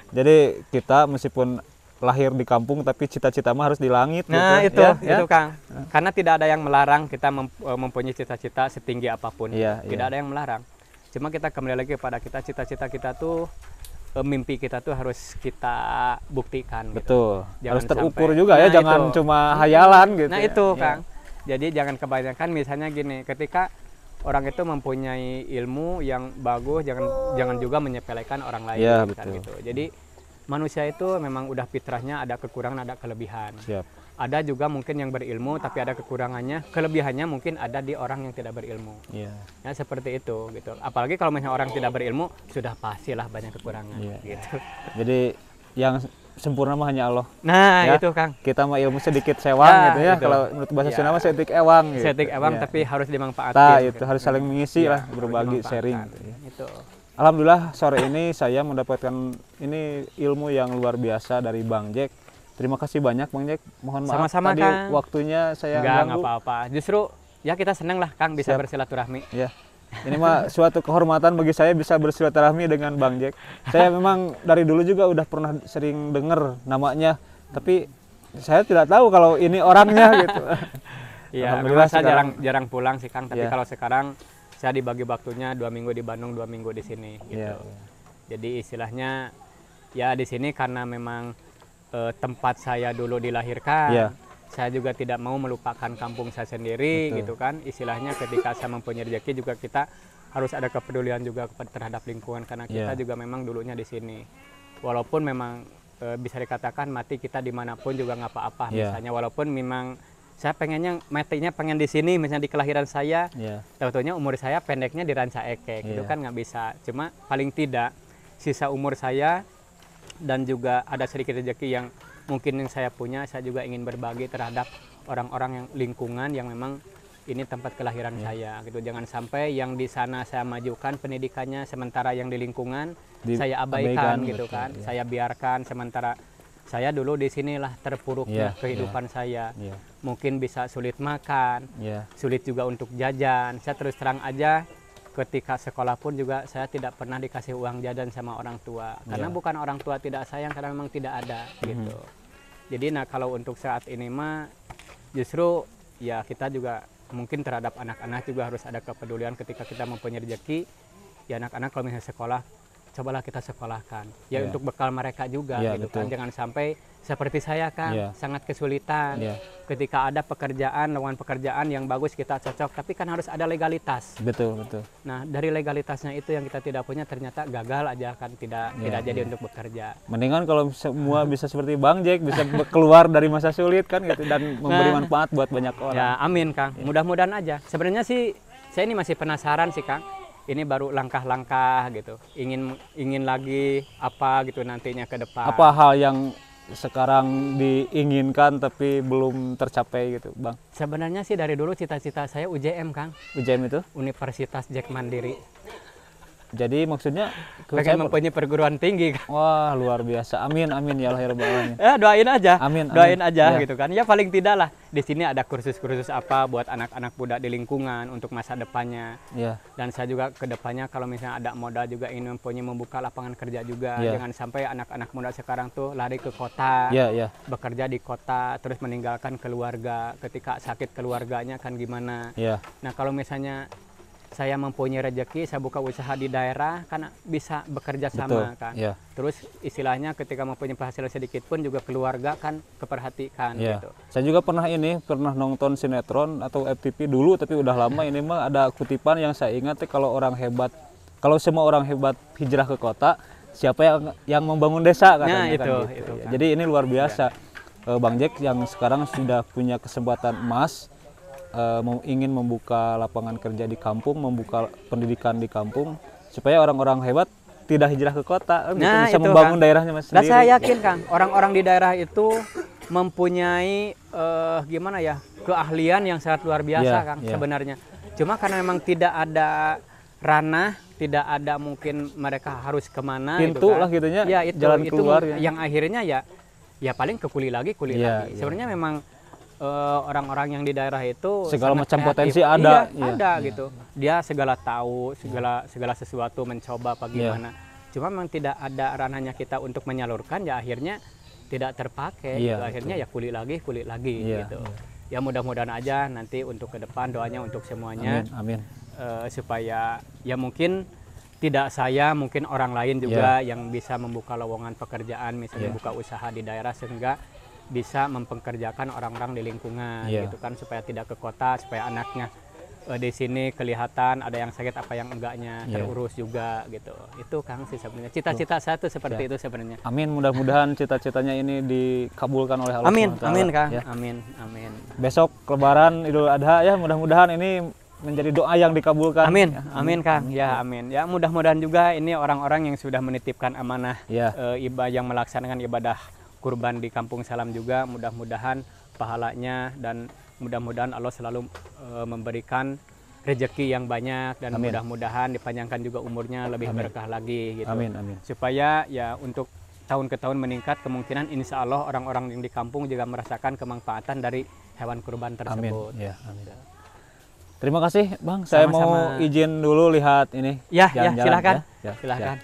[SPEAKER 1] Jadi kita meskipun lahir di kampung tapi cita-cita mah harus di langit
[SPEAKER 2] Nah
[SPEAKER 1] gitu.
[SPEAKER 2] itu Kang, karena tidak ada yang melarang kita mempunyai cita-cita setinggi apapun.
[SPEAKER 1] Iya,
[SPEAKER 2] Tidak
[SPEAKER 1] iya.
[SPEAKER 2] ada yang melarang. Cuma kita kembali lagi kepada kita, cita-cita kita tuh mimpi kita tuh harus kita buktikan. Gitu.
[SPEAKER 1] Betul.
[SPEAKER 2] Jangan
[SPEAKER 1] Harus terukur
[SPEAKER 2] sampai-
[SPEAKER 1] juga ya,
[SPEAKER 2] Nah,
[SPEAKER 1] jangan
[SPEAKER 2] itu.
[SPEAKER 1] cuma hayalan gitu.
[SPEAKER 2] Nah
[SPEAKER 1] ya.
[SPEAKER 2] itu
[SPEAKER 1] Iya.
[SPEAKER 2] Kang. Jadi jangan kebanyakan misalnya gini, ketika orang itu mempunyai ilmu yang bagus, jangan juga menyepelekan orang lain
[SPEAKER 1] Iya,
[SPEAKER 2] kan
[SPEAKER 1] betul.
[SPEAKER 2] gitu. Jadi manusia itu memang udah fitrahnya ada kekurangan, ada kelebihan.
[SPEAKER 1] Siap.
[SPEAKER 2] Ada juga mungkin yang berilmu tapi ada kekurangannya, kelebihannya mungkin ada di orang yang tidak berilmu.
[SPEAKER 1] Iya.
[SPEAKER 2] Ya seperti itu gitu. Apalagi kalau misalnya orang tidak berilmu sudah pastilah banyak kekurangan
[SPEAKER 1] Iya.
[SPEAKER 2] gitu.
[SPEAKER 1] Jadi yang sempurna mah hanya Allah.
[SPEAKER 2] Nah,
[SPEAKER 1] Ya.
[SPEAKER 2] itu Kang.
[SPEAKER 1] Kita mah ilmu sedikit sewang
[SPEAKER 2] Ya,
[SPEAKER 1] gitu ya.
[SPEAKER 2] itu.
[SPEAKER 1] Kalau menurut bahasa
[SPEAKER 2] Ya.
[SPEAKER 1] Sunda mah setik ewang gitu.
[SPEAKER 2] Setik ewang
[SPEAKER 1] Iya.
[SPEAKER 2] tapi harus dimanfaatkan.
[SPEAKER 1] Nah, itu
[SPEAKER 2] gitu.
[SPEAKER 1] harus saling mengisi
[SPEAKER 2] Iya,
[SPEAKER 1] lah,
[SPEAKER 2] harus
[SPEAKER 1] berbagi
[SPEAKER 2] dimanfaatkan.
[SPEAKER 1] sharing gitu ya.
[SPEAKER 2] Itu.
[SPEAKER 1] Alhamdulillah sore ini saya mendapatkan ini ilmu yang luar biasa dari Bang Jack. Terima kasih banyak Bang Jack. Mohon maaf
[SPEAKER 2] Sama-sama,
[SPEAKER 1] tadi
[SPEAKER 2] Kang.
[SPEAKER 1] waktunya saya
[SPEAKER 2] Enggak
[SPEAKER 1] ganggu.
[SPEAKER 2] apa-apa. Justru ya kita senang lah Kang bisa
[SPEAKER 1] Siap.
[SPEAKER 2] bersilaturahmi.
[SPEAKER 1] Ya. Ini mah suatu kehormatan bagi saya bisa bersilaturahmi dengan Bang Jack. Saya memang dari dulu juga udah pernah sering dengar namanya, tapi saya tidak tahu kalau ini orangnya gitu.
[SPEAKER 2] Iya,
[SPEAKER 1] Alhamdulillah
[SPEAKER 2] memang saya
[SPEAKER 1] sekarang-
[SPEAKER 2] jarang pulang sih Kang, tapi
[SPEAKER 1] Iya.
[SPEAKER 2] kalau sekarang saya dibagi waktunya 2 minggu di Bandung, 2 minggu di sini gitu.
[SPEAKER 1] Iya.
[SPEAKER 2] Jadi istilahnya ya di sini karena memang tempat saya dulu dilahirkan.
[SPEAKER 1] Iya.
[SPEAKER 2] Saya juga tidak mau melupakan kampung saya sendiri.
[SPEAKER 1] Betul.
[SPEAKER 2] Gitu kan. Istilahnya ketika saya mempunyai rezeki juga kita harus ada kepedulian juga terhadap lingkungan karena kita
[SPEAKER 1] Iya.
[SPEAKER 2] juga memang dulunya di sini. Walaupun memang bisa dikatakan mati kita dimanapun juga nggak apa-apa
[SPEAKER 1] Iya.
[SPEAKER 2] misalnya, walaupun memang saya pengennya matinya pengen di sini misalnya di kelahiran saya,
[SPEAKER 1] Iya.
[SPEAKER 2] tahu-taunya umur saya pendeknya di Ranca Ekek, itu
[SPEAKER 1] Iya.
[SPEAKER 2] kan nggak bisa. Cuma paling tidak sisa umur saya dan juga ada sedikit rezeki yang mungkin yang saya punya, saya juga ingin berbagi terhadap orang-orang yang lingkungan yang memang ini tempat kelahiran saya gitu. Jangan sampai yang di sana saya majukan pendidikannya sementara yang di lingkungan saya abaikan gitu
[SPEAKER 1] betul,
[SPEAKER 2] kan.
[SPEAKER 1] iya.
[SPEAKER 2] Saya biarkan sementara saya dulu di sinilah terpuruknya
[SPEAKER 1] Iya,
[SPEAKER 2] kehidupan saya.
[SPEAKER 1] Iya.
[SPEAKER 2] Mungkin bisa sulit makan,
[SPEAKER 1] Iya.
[SPEAKER 2] sulit juga untuk jajan. Saya terus terang aja ketika sekolah pun juga saya tidak pernah dikasih uang jajan sama orang tua. Karena
[SPEAKER 1] Iya.
[SPEAKER 2] bukan orang tua tidak sayang, karena memang tidak ada gitu. Jadi nah kalau untuk saat ini mah justru ya kita juga mungkin terhadap anak-anak juga harus ada kepedulian ketika kita mempunyai rezeki. Ya anak-anak kalau misalnya sekolah, cobalah kita sekolahkan. Ya
[SPEAKER 1] Iya.
[SPEAKER 2] untuk bekal mereka juga
[SPEAKER 1] Iya,
[SPEAKER 2] gitu kan.
[SPEAKER 1] betul.
[SPEAKER 2] Jangan sampai seperti saya kan
[SPEAKER 1] Iya.
[SPEAKER 2] sangat kesulitan.
[SPEAKER 1] Iya.
[SPEAKER 2] Ketika ada pekerjaan, lowongan pekerjaan yang bagus kita cocok, tapi kan harus ada legalitas.
[SPEAKER 1] Betul, betul.
[SPEAKER 2] Nah, dari legalitasnya itu yang kita tidak punya ternyata gagal aja kan tidak
[SPEAKER 1] Iya,
[SPEAKER 2] jadi
[SPEAKER 1] iya.
[SPEAKER 2] untuk bekerja.
[SPEAKER 1] Mendingan kalau semua bisa seperti Bang Jack, bisa keluar dari masa sulit kan gitu dan memberi
[SPEAKER 2] Nah.
[SPEAKER 1] manfaat buat banyak orang.
[SPEAKER 2] Ya, amin Kang.
[SPEAKER 1] Iya.
[SPEAKER 2] Mudah-mudahan aja. Sebenarnya sih saya ini masih penasaran sih Kang. Ini baru langkah-langkah gitu. Ingin lagi apa gitu nantinya ke depan.
[SPEAKER 1] Apa hal yang sekarang diinginkan tapi belum tercapai gitu, Bang?
[SPEAKER 2] Sebenarnya sih dari dulu cita-cita saya UJM Kang,
[SPEAKER 1] UJM itu?
[SPEAKER 2] Universitas Jack Mandiri.
[SPEAKER 1] Jadi maksudnya
[SPEAKER 2] Pengen mempunyai perguruan tinggi Kang.
[SPEAKER 1] wah, luar biasa. Amin, amin ya Allah ya Rabbal Alamin.
[SPEAKER 2] Ya doain aja,
[SPEAKER 1] Amin,
[SPEAKER 2] doain
[SPEAKER 1] amin.
[SPEAKER 2] aja
[SPEAKER 1] Ya.
[SPEAKER 2] gitu kan. Ya paling tidak lah di sini ada kursus-kursus apa buat anak-anak muda di lingkungan untuk masa depannya.
[SPEAKER 1] Iya.
[SPEAKER 2] Dan saya juga ke depannya kalau misalnya ada modal juga ingin membuka lapangan kerja juga.
[SPEAKER 1] Ya.
[SPEAKER 2] Jangan sampai anak-anak muda sekarang tuh lari ke kota,
[SPEAKER 1] Iya, iya.
[SPEAKER 2] bekerja di kota, terus meninggalkan keluarga. Ketika sakit keluarganya kan gimana.
[SPEAKER 1] Iya.
[SPEAKER 2] Nah kalau misalnya saya mempunyai rezeki, saya buka usaha di daerah, kan bisa bekerja sama kan.
[SPEAKER 1] Iya.
[SPEAKER 2] Terus istilahnya ketika mempunyai penghasilan sedikit pun juga keluarga kan keperhatikan
[SPEAKER 1] Iya.
[SPEAKER 2] gitu.
[SPEAKER 1] Saya juga pernah nonton sinetron atau FTV dulu, tapi udah lama. Ini mah ada kutipan yang saya ingat, kalau semua orang hebat hijrah ke kota, siapa yang membangun desa katanya.
[SPEAKER 2] Nah, itu
[SPEAKER 1] Ya.
[SPEAKER 2] kan.
[SPEAKER 1] Jadi ini luar biasa. Bang Jack yang sekarang sudah punya kesempatan emas, ingin membuka lapangan kerja di kampung, membuka pendidikan di kampung, supaya orang-orang hebat tidak hijrah ke kota,
[SPEAKER 2] Nah,
[SPEAKER 1] bisa
[SPEAKER 2] itu,
[SPEAKER 1] membangun
[SPEAKER 2] Kang.
[SPEAKER 1] daerahnya
[SPEAKER 2] Dan
[SPEAKER 1] sendiri.
[SPEAKER 2] saya yakin Kang, orang-orang di daerah itu mempunyai gimana ya, keahlian yang sangat luar biasa
[SPEAKER 1] Iya,
[SPEAKER 2] Kang
[SPEAKER 1] iya.
[SPEAKER 2] sebenarnya. Cuma karena memang tidak ada ranah, tidak ada mungkin mereka harus kemana
[SPEAKER 1] Pintu
[SPEAKER 2] gitu kan.
[SPEAKER 1] lah gitunya,
[SPEAKER 2] Ya, itu,
[SPEAKER 1] jalan keluar ya.
[SPEAKER 2] yang akhirnya ya paling ke kuli lagi
[SPEAKER 1] Iya,
[SPEAKER 2] lagi.
[SPEAKER 1] iya.
[SPEAKER 2] Sebenarnya memang orang-orang yang di daerah itu
[SPEAKER 1] Segala
[SPEAKER 2] sangat
[SPEAKER 1] macam
[SPEAKER 2] kreatif.
[SPEAKER 1] potensi ada.
[SPEAKER 2] Iya, ada gitu. Dia segala tahu, segala sesuatu mencoba apa gimana. Cuma memang tidak ada ranahnya kita untuk menyalurkan, ya akhirnya tidak terpakai.
[SPEAKER 1] Iya,
[SPEAKER 2] gitu. Akhirnya ya kulit lagi
[SPEAKER 1] Iya,
[SPEAKER 2] gitu. Ya mudah-mudahan aja nanti untuk ke depan doanya untuk semuanya
[SPEAKER 1] Amin.
[SPEAKER 2] supaya ya mungkin tidak saya, mungkin orang lain juga yang bisa membuka lowongan pekerjaan, misalnya membuka usaha di daerah sehingga bisa mempekerjakan orang-orang di lingkungan gitu kan, supaya tidak ke kota, supaya anaknya di sini kelihatan ada yang sakit apa yang enggaknya terurus juga gitu. Itu Kang sih sebenarnya cita-cita saya tuh seperti itu sebenarnya.
[SPEAKER 1] Amin, mudah-mudahan cita-citanya ini dikabulkan oleh Allah
[SPEAKER 2] Amin,
[SPEAKER 1] SWT.
[SPEAKER 2] amin Kang,
[SPEAKER 1] Ya.
[SPEAKER 2] amin.
[SPEAKER 1] Besok Lebaran Idul Adha ya, mudah-mudahan ini menjadi doa yang dikabulkan.
[SPEAKER 2] Amin,
[SPEAKER 1] Ya.
[SPEAKER 2] amin Kang, ya amin. Ya mudah-mudahan juga ini orang-orang yang sudah menitipkan amanah
[SPEAKER 1] Ya.
[SPEAKER 2] ibadah yang melaksanakan ibadah kurban di Kampung Salam juga, mudah-mudahan pahalanya dan mudah-mudahan Allah selalu memberikan rezeki yang banyak dan
[SPEAKER 1] Amin.
[SPEAKER 2] mudah-mudahan dipanjangkan juga umurnya lebih berkah lagi gitu.
[SPEAKER 1] Amin.
[SPEAKER 2] Supaya ya untuk tahun ke tahun meningkat, kemungkinan insya Allah orang-orang yang di kampung juga merasakan kemanfaatan dari hewan kurban
[SPEAKER 1] Amin.
[SPEAKER 2] tersebut.
[SPEAKER 1] Ya, amin. Terima kasih Bang, saya mau
[SPEAKER 2] Sama-sama.
[SPEAKER 1] izin dulu lihat ini.
[SPEAKER 2] Ya,
[SPEAKER 1] jalan-jalan,
[SPEAKER 2] silakan.
[SPEAKER 1] ya.
[SPEAKER 2] Silakan.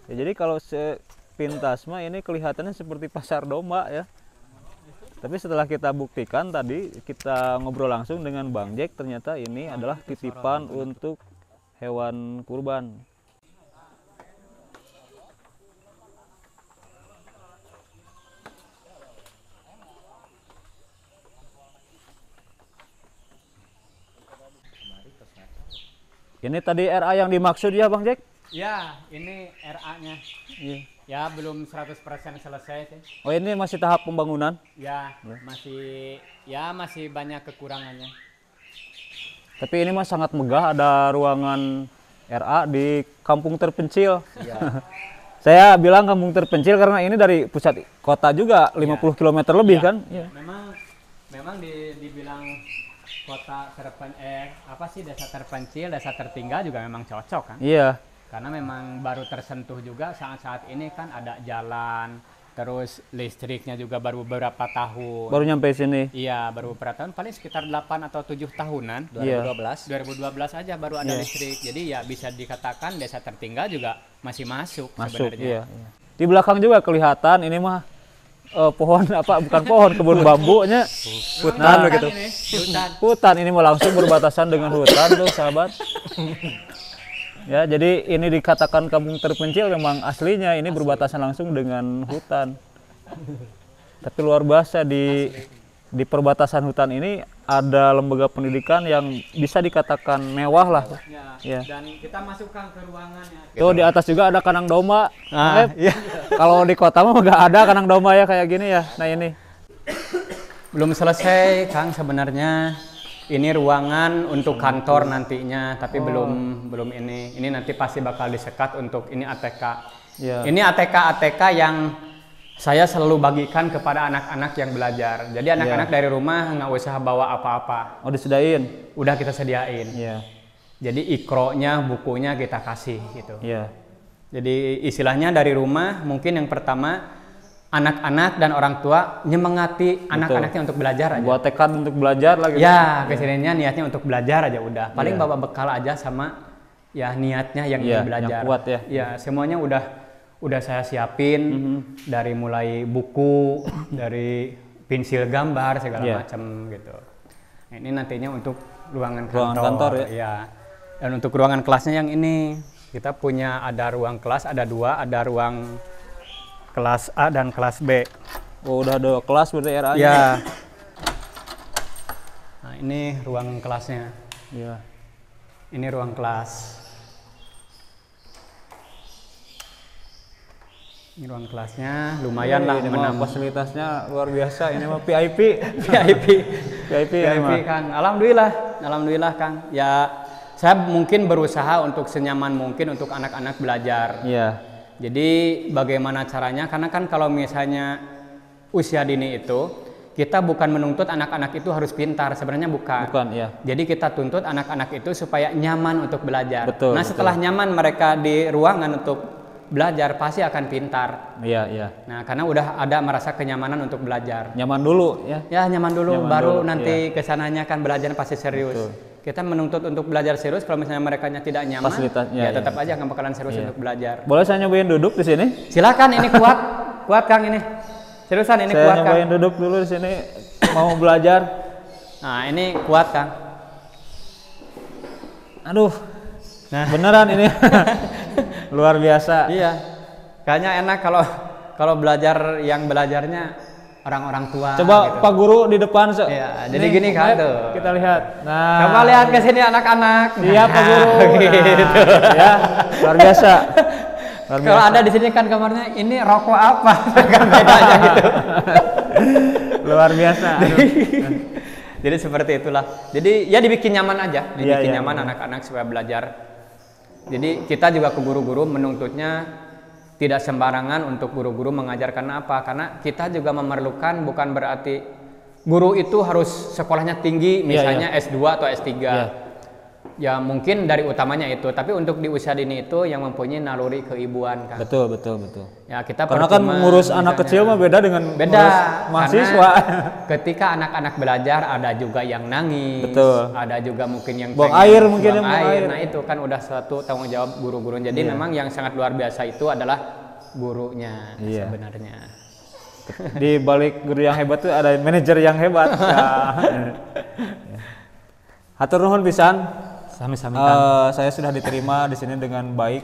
[SPEAKER 1] Ya, jadi kalau sepintas mah ini kelihatannya seperti pasar domba ya. Tapi setelah kita buktikan tadi, kita ngobrol langsung dengan Bang Jack, ternyata ini adalah titipan untuk hewan kurban. Ini tadi RA yang dimaksud ya Bang Jack?
[SPEAKER 2] Ya, ini RA-nya.
[SPEAKER 1] Iya.
[SPEAKER 2] Ya, belum 100% selesai sih.
[SPEAKER 1] Oh, ini masih tahap pembangunan?
[SPEAKER 2] Ya, masih banyak kekurangannya.
[SPEAKER 1] Tapi ini mah sangat megah, ada ruangan RA di kampung terpencil.
[SPEAKER 2] Ya.
[SPEAKER 1] Saya bilang kampung terpencil karena ini dari pusat kota juga 50 km lebih kan? Iya.
[SPEAKER 2] Memang dibilang kota desa terpencil, desa tertinggal juga memang cocok kan?
[SPEAKER 1] Iya.
[SPEAKER 2] Karena memang baru tersentuh juga saat-saat ini kan ada jalan, terus listriknya juga baru beberapa tahun.
[SPEAKER 1] Baru nyampe sini.
[SPEAKER 2] Iya, baru beberapa tahun, paling sekitar 8 atau 7 tahunan.
[SPEAKER 1] Iya.
[SPEAKER 2] 2012 aja baru ada listrik. Jadi ya bisa dikatakan desa tertinggal juga masih masuk
[SPEAKER 1] Iya.
[SPEAKER 2] sebenarnya.
[SPEAKER 1] Di belakang juga kelihatan ini mah pohon bukan pohon, kebun bambunya. Hutan begitu. Hutan ini mah langsung berbatasan dengan hutan tuh sahabat. Ya, jadi ini dikatakan kampung terpencil, memang aslinya ini berbatasan langsung dengan hutan. Tapi luar biasa di perbatasan hutan ini ada lembaga pendidikan yang bisa dikatakan mewah lah. Ya.
[SPEAKER 2] Dan kita masukkan ke ruangannya.
[SPEAKER 1] Tuh di atas juga ada kandang domba.
[SPEAKER 2] Iya.
[SPEAKER 1] Kalau di kota mah nggak ada kandang domba ya kayak gini ya. Nah ini.
[SPEAKER 2] Belum selesai Kang sebenarnya. Ini ruangan untuk kantor nantinya, tapi belum ini. Ini nanti pasti bakal disekat untuk ini ATK.
[SPEAKER 1] Ya.
[SPEAKER 2] Ini ATK yang saya selalu bagikan kepada anak-anak yang belajar. Jadi anak-anak dari rumah nggak usah bawa apa-apa.
[SPEAKER 1] Oh disediain.
[SPEAKER 2] Udah kita sediain.
[SPEAKER 1] Iya.
[SPEAKER 2] Jadi ikronya, bukunya kita kasih gitu.
[SPEAKER 1] Iya.
[SPEAKER 2] Jadi istilahnya dari rumah mungkin yang pertama anak-anak dan orang tua nyemangati anak-anaknya untuk belajar aja.
[SPEAKER 1] Buat tekad untuk belajar lagi.
[SPEAKER 2] Ya, kesininya niatnya untuk belajar aja udah. Paling bawa bekal aja sama ya niatnya yang ingin belajar.
[SPEAKER 1] Yang kuat ya.
[SPEAKER 2] Ya, semuanya udah saya siapin dari mulai buku, dari pensil gambar segala
[SPEAKER 1] Iya.
[SPEAKER 2] macam gitu. Nah, ini nantinya untuk ruangan
[SPEAKER 1] Ruangan
[SPEAKER 2] kantor,
[SPEAKER 1] kantor, ya?
[SPEAKER 2] Iya. Dan untuk ruangan kelasnya yang ini kita punya ada ruang kelas ada 2, ada ruang kelas A dan kelas B.
[SPEAKER 1] Oh, udah ada kelas berarti RA -nya.
[SPEAKER 2] Ya. Nah, ini ruang kelasnya.
[SPEAKER 1] Iya.
[SPEAKER 2] Ini ruang kelas. Ini ruang kelasnya lumayan lah
[SPEAKER 1] Ini mah
[SPEAKER 2] menambah
[SPEAKER 1] fasilitasnya luar biasa. Ini mah VIP.
[SPEAKER 2] VIP.
[SPEAKER 1] VIP ini
[SPEAKER 2] VIP
[SPEAKER 1] mah.
[SPEAKER 2] Kang. Alhamdulillah Kang. Ya saya mungkin berusaha untuk senyaman mungkin untuk anak-anak belajar.
[SPEAKER 1] Iya.
[SPEAKER 2] Jadi bagaimana caranya? Karena kan kalau misalnya usia dini itu kita bukan menuntut anak-anak itu harus pintar, sebenarnya bukan.
[SPEAKER 1] Bukan, iya.
[SPEAKER 2] Jadi kita tuntut anak-anak itu supaya nyaman untuk belajar.
[SPEAKER 1] Betul,
[SPEAKER 2] Nah,
[SPEAKER 1] betul.
[SPEAKER 2] setelah nyaman mereka di ruangan untuk belajar pasti akan pintar.
[SPEAKER 1] Iya, iya.
[SPEAKER 2] Nah, karena udah ada merasa kenyamanan untuk belajar.
[SPEAKER 1] Nyaman dulu ya.
[SPEAKER 2] Ya, nyaman dulu
[SPEAKER 1] Nyaman
[SPEAKER 2] baru
[SPEAKER 1] dulu,
[SPEAKER 2] nanti kesananya kan belajar pasti serius.
[SPEAKER 1] Betul.
[SPEAKER 2] Kita menuntut untuk belajar serius, kalau misalnya mereka tidak nyaman,
[SPEAKER 1] Fasilitasnya,
[SPEAKER 2] ya
[SPEAKER 1] ya.
[SPEAKER 2] tetap aja nggak bakalan serius
[SPEAKER 1] Iya.
[SPEAKER 2] untuk belajar.
[SPEAKER 1] Boleh saya nyobain duduk di sini?
[SPEAKER 2] Silakan, ini kuat, kuat Kang ini. Seriusan ini
[SPEAKER 1] Saya
[SPEAKER 2] kuat Kang.
[SPEAKER 1] nyobain duduk dulu di sini. Mau belajar.
[SPEAKER 2] Nah, ini kuat Kang.
[SPEAKER 1] Aduh.
[SPEAKER 2] Nah.
[SPEAKER 1] Beneran ini. Luar biasa.
[SPEAKER 2] Iya. Kayaknya enak kalau belajar yang belajarnya orang-orang tua.
[SPEAKER 1] Coba
[SPEAKER 2] gitu.
[SPEAKER 1] Pak Guru di depan.
[SPEAKER 2] Iya, jadi
[SPEAKER 1] Nih,
[SPEAKER 2] gini kan
[SPEAKER 1] lihat,
[SPEAKER 2] tuh.
[SPEAKER 1] Kita lihat. Nah.
[SPEAKER 2] Coba lihat ke sini anak-anak.
[SPEAKER 1] Iya Pak Guru.
[SPEAKER 2] Gitu.
[SPEAKER 1] Nah, ya, luar biasa. Luar
[SPEAKER 2] Kalau
[SPEAKER 1] biasa.
[SPEAKER 2] ada di sini kan kamarnya ini rokok apa? Kan bedanya gitu.
[SPEAKER 1] Luar biasa. Aduh.
[SPEAKER 2] Jadi seperti itulah. Jadi ya dibikin nyaman aja, dibikin
[SPEAKER 1] Iya,
[SPEAKER 2] nyaman
[SPEAKER 1] iya.
[SPEAKER 2] anak-anak supaya belajar. Jadi kita juga ke guru-guru menuntutnya tidak sembarangan untuk guru-guru mengajarkan apa, karena kita juga memerlukan, bukan berarti guru itu harus sekolahnya tinggi, misalnya S2 atau S3.
[SPEAKER 1] Iya.
[SPEAKER 2] Ya mungkin dari utamanya itu, tapi untuk di usia dini itu yang mempunyai naluri keibuan kan.
[SPEAKER 1] Betul, betul, betul.
[SPEAKER 2] Ya kita
[SPEAKER 1] Karena kan
[SPEAKER 2] percuma
[SPEAKER 1] mengurus anak
[SPEAKER 2] misalnya-
[SPEAKER 1] kecil mah beda dengan
[SPEAKER 2] beda
[SPEAKER 1] ngurus mahasiswa.
[SPEAKER 2] karena ketika anak-anak belajar ada juga yang nangis,
[SPEAKER 1] Betul.
[SPEAKER 2] ada juga mungkin yang
[SPEAKER 1] Buang
[SPEAKER 2] pengen
[SPEAKER 1] air mungkin
[SPEAKER 2] buang
[SPEAKER 1] yang buang air.
[SPEAKER 2] Nah itu kan udah suatu tanggung jawab guru-guru. Jadi
[SPEAKER 1] Iya.
[SPEAKER 2] memang yang sangat luar biasa itu adalah gurunya
[SPEAKER 1] Iya.
[SPEAKER 2] sebenarnya.
[SPEAKER 1] Di balik guru yang hebat tuh ada manajer yang hebat. Nah. Hatur nuhun pisan.
[SPEAKER 2] Sami-sami
[SPEAKER 1] Saya sudah diterima di sini dengan baik.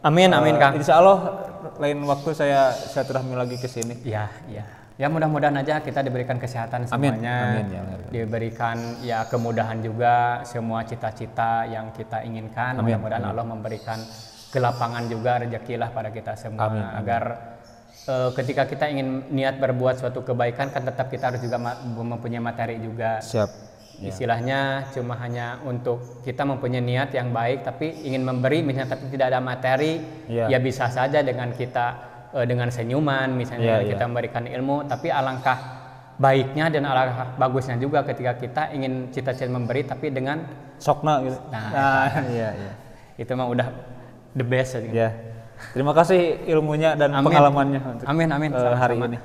[SPEAKER 2] Amin amin Kang.
[SPEAKER 1] Insya Allah lain waktu saya silaturahmi lagi ke sini.
[SPEAKER 2] Ya, ya. Ya mudah-mudahan aja kita diberikan kesehatan
[SPEAKER 1] Amin,
[SPEAKER 2] semuanya.
[SPEAKER 1] amin, ya Allah.
[SPEAKER 2] Diberikan ya kemudahan juga semua cita-cita yang kita inginkan.
[SPEAKER 1] Amin,
[SPEAKER 2] Mudah-mudahan
[SPEAKER 1] amin.
[SPEAKER 2] Allah memberikan kelapangan juga, rezekilah pada kita semua.
[SPEAKER 1] Amin, amin.
[SPEAKER 2] Agar ketika kita ingin niat berbuat suatu kebaikan kan tetap kita harus juga mempunyai materi juga.
[SPEAKER 1] Siap. Ya.
[SPEAKER 2] Istilahnya cuma hanya untuk kita mempunyai niat yang baik tapi ingin memberi misalnya tapi tidak ada materi,
[SPEAKER 1] Ya.
[SPEAKER 2] ya bisa saja dengan kita dengan senyuman misalnya
[SPEAKER 1] Ya,
[SPEAKER 2] kita
[SPEAKER 1] ya.
[SPEAKER 2] memberikan ilmu, tapi alangkah baiknya dan alangkah bagusnya juga ketika kita ingin cita-cita memberi tapi dengan
[SPEAKER 1] Sokna gitu.
[SPEAKER 2] Nah.
[SPEAKER 1] Iya, iya.
[SPEAKER 2] itu mah udah the best.
[SPEAKER 1] Ya. Terima kasih ilmunya dan
[SPEAKER 2] Amin.
[SPEAKER 1] pengalamannya untuk
[SPEAKER 2] Amin amin
[SPEAKER 1] hari
[SPEAKER 2] sama-sama.
[SPEAKER 1] ini.